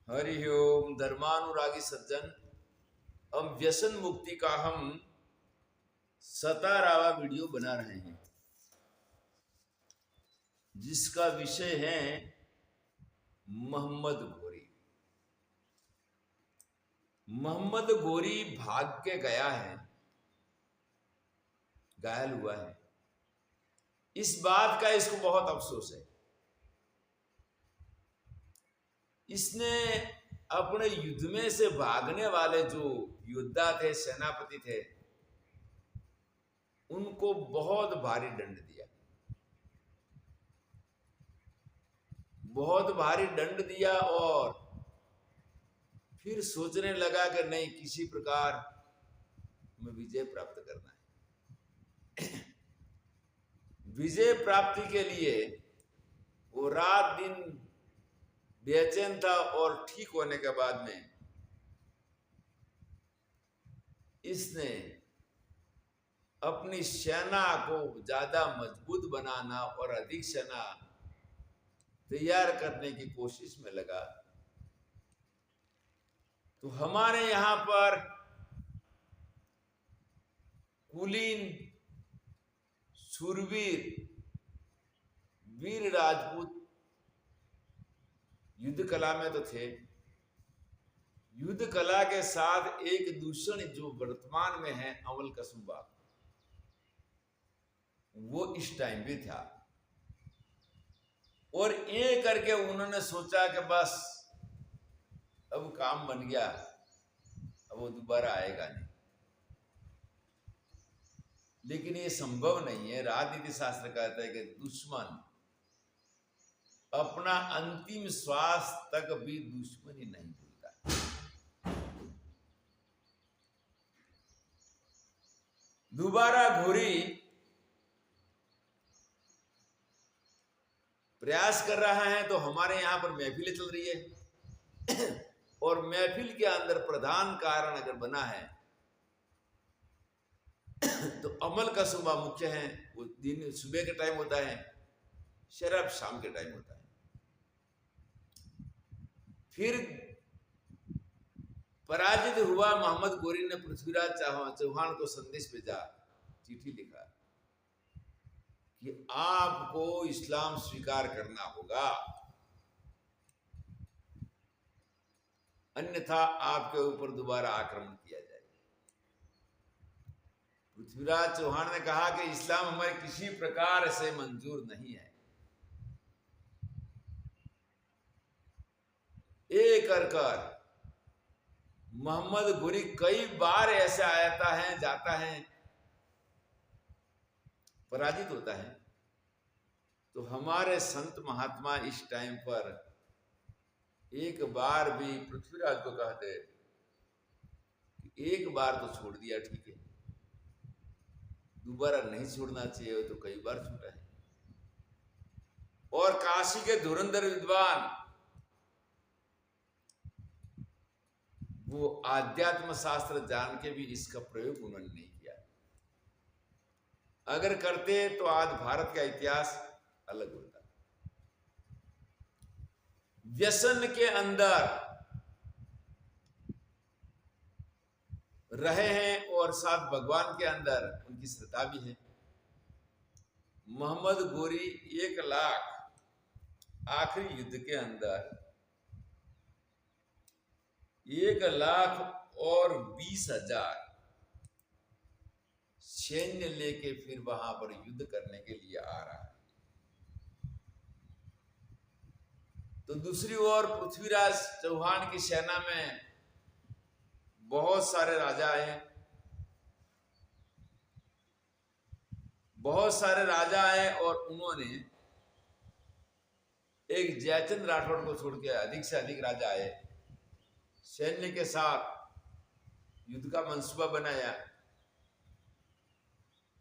हरि ओम। धर्मानुरागी सज्जन, हम व्यसन मुक्ति का हम 17वां वीडियो बना रहे हैं, जिसका विषय है मोहम्मद गोरी। मोहम्मद गोरी भाग के गया है, घायल हुआ है। इस बात का इसको बहुत अफसोस है। इसने अपने युद्ध में से भागने वाले जो योद्धा थे, सेनापति थे, उनको बहुत भारी दंड दिया, बहुत भारी दंड दिया। और फिर सोचने लगा कि नहीं, किसी प्रकार में विजय प्राप्त करना है। विजय प्राप्ति के लिए वो रात दिन बेचैन था। और ठीक होने के बाद में इसने अपनी सेना को ज्यादा मजबूत बनाना और अधिक सेना तैयार करने की कोशिश में लगा। तो हमारे यहां पर कुलीन, शूरवीर, वीर राजपूत युद्ध कला में तो थे। युद्ध कला के साथ एक दूषण जो वर्तमान में है, अमल कसुम्बा, वो इस टाइम भी था। और ये करके उन्होंने सोचा कि बस अब काम बन गया, अब वो दोबारा आएगा नहीं। लेकिन ये संभव नहीं है। राजनीति शास्त्र कहता है कि दुश्मन अपना अंतिम श्वास तक भी दुश्मनी नहीं भूलता। दोबारा घोरी प्रयास कर रहा है। तो हमारे यहां पर महफिलें चल रही है और महफिल के अंदर प्रधान कारण अगर बना है तो अमल का सुबह मुख्य है। वो दिन सुबह के टाइम होता है, शराब शाम के टाइम होता है। फिर पराजित हुआ मोहम्मद गोरी ने पृथ्वीराज चौहान को संदेश भेजा, चिट्ठी लिखा कि आपको इस्लाम स्वीकार करना होगा, अन्यथा आपके ऊपर दोबारा आक्रमण किया जाएगा। पृथ्वीराज चौहान ने कहा कि इस्लाम हमारे किसी प्रकार से मंजूर नहीं है। एक कर मोहम्मद गोरी कई बार ऐसा आता है, जाता है, पराजित होता है। तो हमारे संत महात्मा इस टाइम पर एक बार भी पृथ्वीराज को कहते कि एक बार तो छोड़ दिया, ठीक है, दोबारा नहीं छोड़ना चाहिए। तो कई बार छूटा है। और काशी के धुरंधर विद्वान, वो आध्यात्म शास्त्र जान के भी इसका प्रयोग उन्होंने नहीं किया। अगर करते तो आज भारत का इतिहास अलग होता। व्यसन के अंदर रहे हैं और साथ भगवान के अंदर उनकी श्रद्धा भी है। मोहम्मद गोरी 1 लाख आखिरी युद्ध के अंदर 1,20,000 सैन्य लेके फिर वहां पर युद्ध करने के लिए आ रहा है। तो दूसरी ओर पृथ्वीराज चौहान की सेना में बहुत सारे राजा आए, बहुत सारे राजा आए। और उन्होंने एक जयचंद राठौड़ को छोड़ के अधिक से अधिक राजा आए, सैन्य के साथ युद्ध का मंसूबा बनाया।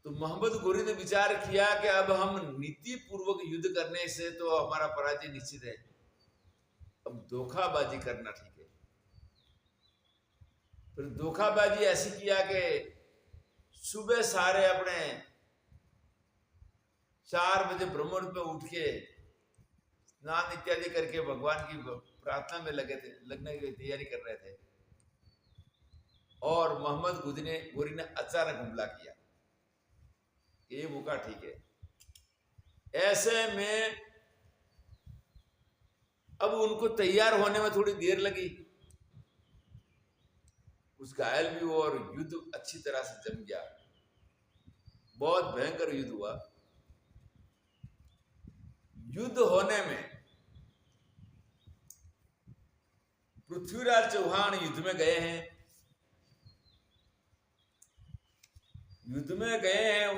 तो मोहम्मद गोरी ने विचार किया कि अब हम नीति पूर्वक युद्ध करने से तो हमारा पराजय निश्चित है, अब धोखाबाजी करना ठीक है। फिर धोखाबाजी ऐसी किया कि सुबह सारे अपने 4 बजे ब्रह्म मुहूर्त में उठ के स्नान इत्यादि करके भगवान की प्रार्थना में लगने की तैयारी कर रहे थे, और मोहम्मद गोरी ने अचानक हमला किया। ये मौका ठीक है। ऐसे में अब उनको तैयार होने में थोड़ी देर लगी, कुछ घायल भी हुआ और युद्ध अच्छी तरह से जम गया। बहुत भयंकर युद्ध हुआ। युद्ध होने में पृथ्वीराज चौहान युद्ध में गए हैं,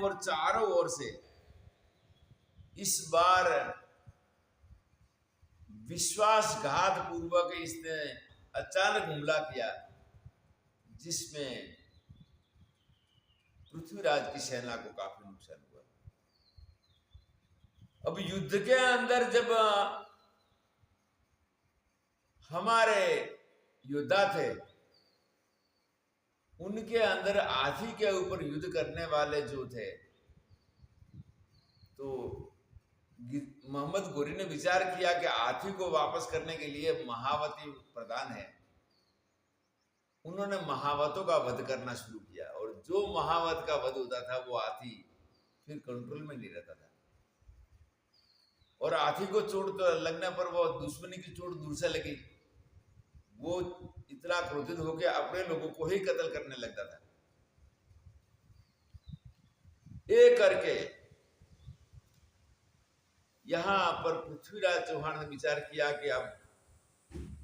और चारों ओर से इस बार विश्वासघात पूर्वक इसने अचानक हमला किया, जिसमें पृथ्वीराज की सेना को काफी नुकसान हुआ। अब युद्ध के अंदर जब हमारे योद्धा थे, उनके अंदर हाथी के ऊपर युद्ध करने वाले जो थे, तो मोहम्मद गोरी ने विचार किया कि हाथी को वापस करने के लिए महावती प्रधान है। उन्होंने महावतों का वध करना शुरू किया, और जो महावत का वध होता था वो हाथी फिर कंट्रोल में नहीं रहता था, और हाथी को चोट लगने पर वो दुश्मनी की चोट दूर से लगी, वो इतना क्रोधित होकर अपने लोगों को ही कत्ल करने लगता था। एक करके यहां पर पृथ्वीराज चौहान ने विचार किया कि अब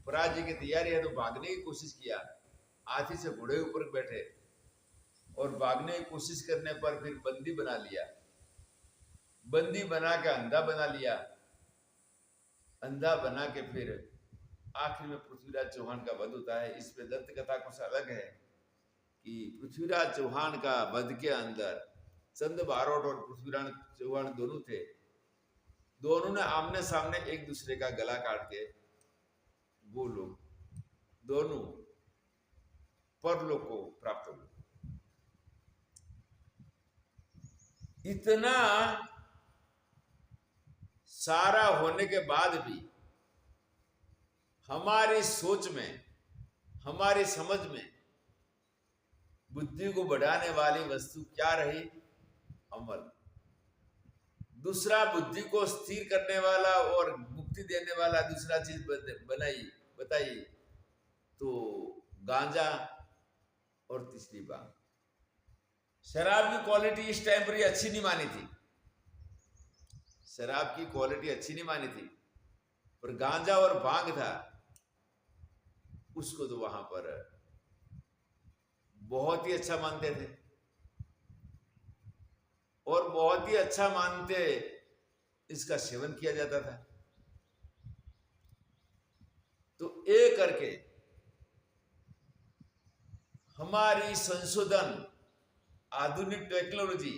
पराजय की तैयारी है, तो भागने की कोशिश किया। हाथी से घोड़े ऊपर बैठे और भागने की कोशिश करने पर फिर बंदी बना लिया, बंदी बना के अंधा बना लिया, अंधा बना के फिर आखिर में पृथ्वीराज चौहान का वध होता है। इस पे दंत कथा कुछ अलग है कि पृथ्वीराज चौहान का वध के अंदर चंद बारोट और पृथ्वीराज चौहान दोनों थे, दोनों ने आमने सामने एक दूसरे का गला काट के वो लोग दोनों परलोक को प्राप्त हुए। इतना सारा होने के बाद भी हमारी सोच में, हमारी समझ में बुद्धि को बढ़ाने वाली वस्तु क्या रही? अमल। दूसरा बुद्धि को स्थिर करने वाला और मुक्ति देने वाला दूसरा चीज बताई तो गांजा और तीसरी बात शराब की क्वालिटी इस टाइम पर अच्छी नहीं मानी थी, शराब की क्वालिटी अच्छी नहीं मानी थी, पर गांजा और भांग था, उसको तो वहां पर बहुत ही अच्छा मानते थे, और बहुत ही अच्छा मानते इसका सेवन किया जाता था। तो एक करके हमारी संशोधन, आधुनिक टेक्नोलॉजी,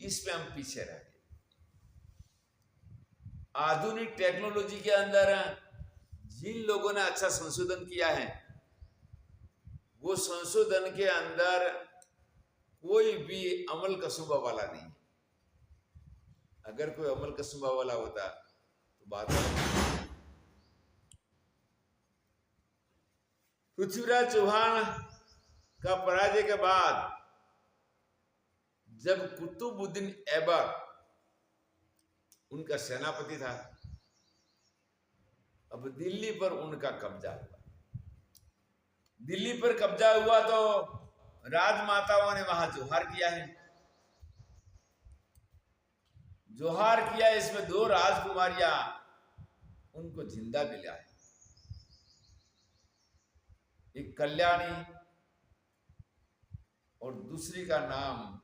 इस पे हम पीछे रह गए। आधुनिक टेक्नोलॉजी के अंदर जिन लोगों ने अच्छा संशोधन किया है, वो संशोधन के अंदर कोई भी अमल कसूबा वाला नहीं। अगर कोई अमल कसूबा वाला होता तो बात पृथ्वीराज चौहान का पराजय के बाद जब कुतुबुद्दीन ऐबक उनका सेनापति था, अब दिल्ली पर उनका कब्जा हुआ। दिल्ली पर कब्जा हुआ तो राजमाताओं ने वहां जोहार किया है, जोहार किया। इसमें दो राजकुमारियां उनको जिंदा मिला है, एक कल्याणी और दूसरी का नाम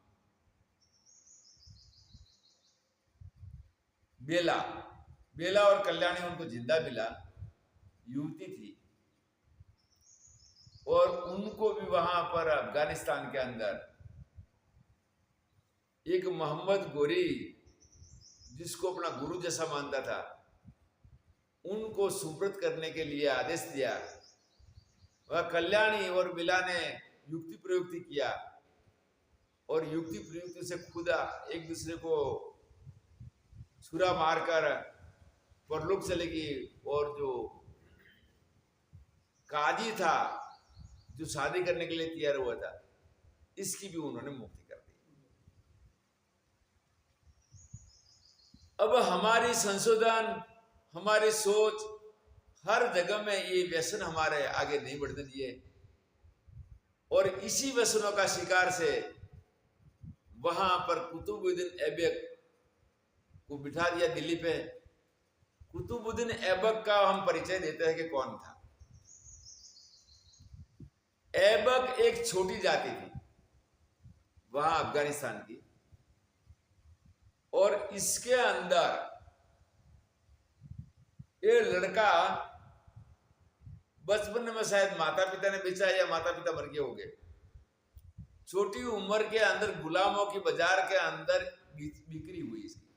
बेला। बेला और कल्याणी उनको जिंदा मिला, युवती थी, और उनको भी वहां पर अफगानिस्तान के अंदर एक मोहम्मद गोरी, जिसको अपना गुरु जैसा मानता था, उनको सुब्रत करने के लिए आदेश दिया। वह कल्याणी और बेला ने युक्ति प्रयुक्ति किया, और युक्ति प्रयुक्ति से खुद एक दूसरे को छुरा मारकर परलोक चले गई। और जो काजी था जो शादी करने के लिए तैयार हुआ था, इसकी भी उन्होंने मुक्ति कर दी। अब हमारी संशोधन, हमारी सोच हर जगह में ये व्यसन हमारे आगे नहीं बढ़ने दिए, और इसी व्यसनों का शिकार से वहां पर कुतुबुद्दीन ऐबक को बिठा दिया दिल्ली पे। कुतुबुद्दीन ऐबक का हम परिचय देते हैं कि कौन था। ऐबक एक छोटी जाति थी वहां अफगानिस्तान की, और इसके अंदर ये लड़का बचपन में शायद माता पिता ने बेचा या माता पिता मर गए हो गए। छोटी उम्र के अंदर गुलामों की बाजार के अंदर बिक्री हुई इसकी।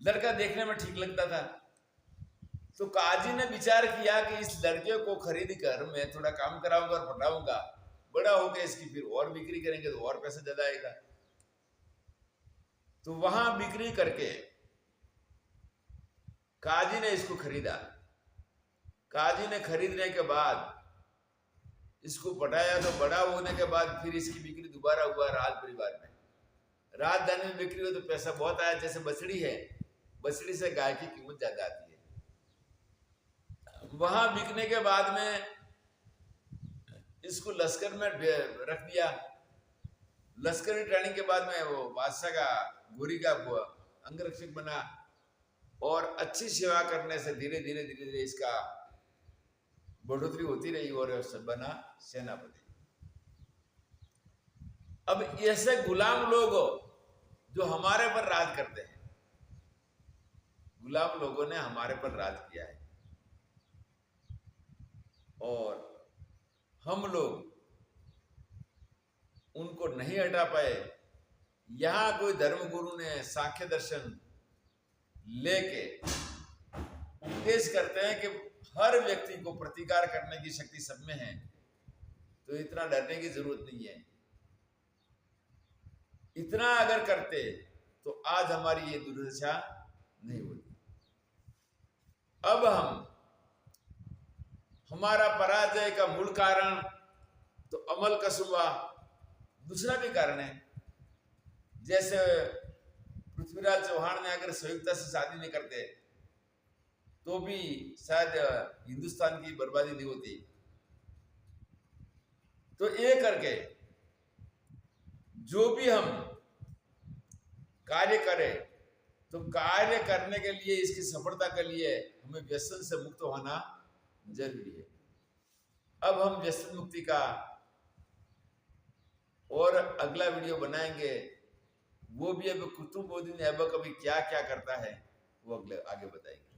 लड़का देखने में ठीक लगता था, तो काजी ने विचार किया कि इस लड़के को खरीद कर मैं थोड़ा काम कराऊंगा और पढ़ाऊंगा, बड़ा होकर इसकी फिर और बिक्री करेंगे तो और पैसा ज्यादा आएगा। तो वहां बिक्री करके काजी ने इसको खरीदा। काजी ने खरीदने के बाद इसको पढ़ाया, तो बड़ा होने के बाद फिर इसकी बिक्री दोबारा हुआ राज परिवार में। राजधानी में बिक्री हो तो पैसा बहुत आया। जैसे बछड़ी है, बछड़ी से गाय की कीमत ज्यादा आती है। वहां बिकने के बाद में इसको लश्कर में रख दिया। लश्करी ट्रेनिंग के बाद में वो बादशाह का गोरी का अंगरक्षक बना, और अच्छी सेवा करने से धीरे धीरे इसका बढ़ोतरी होती रही और बना सेनापति। अब ऐसे गुलाम लोग जो हमारे पर राज करते हैं, गुलाम लोगों ने हमारे पर राज किया है, और हम लोग उनको नहीं हटा पाए। यहां कोई धर्मगुरु ने सांख्य दर्शन लेके उपदेश करते हैं कि हर व्यक्ति को प्रतिकार करने की शक्ति सब में है, तो इतना डरने की जरूरत नहीं है। इतना अगर करते तो आज हमारी ये दुर्दशा नहीं होती। अब हमारा पराजय का मूल कारण तो अमल कसुबा, दूसरा भी कारण है। जैसे पृथ्वीराज चौहान ने अगर संयुक्ता से शादी नहीं करते तो भी शायद हिंदुस्तान की बर्बादी नहीं होती। तो ये करके जो भी हम कार्य करें, तो कार्य करने के लिए, इसकी सफलता के लिए हमें व्यसन से मुक्त होना जरूरी है। अब हम व्यसन मुक्ति का और अगला वीडियो बनाएंगे। वो भी अब कुतुबुद्दीन ऐबक अभी क्या क्या करता है वो आगे बताएंगे।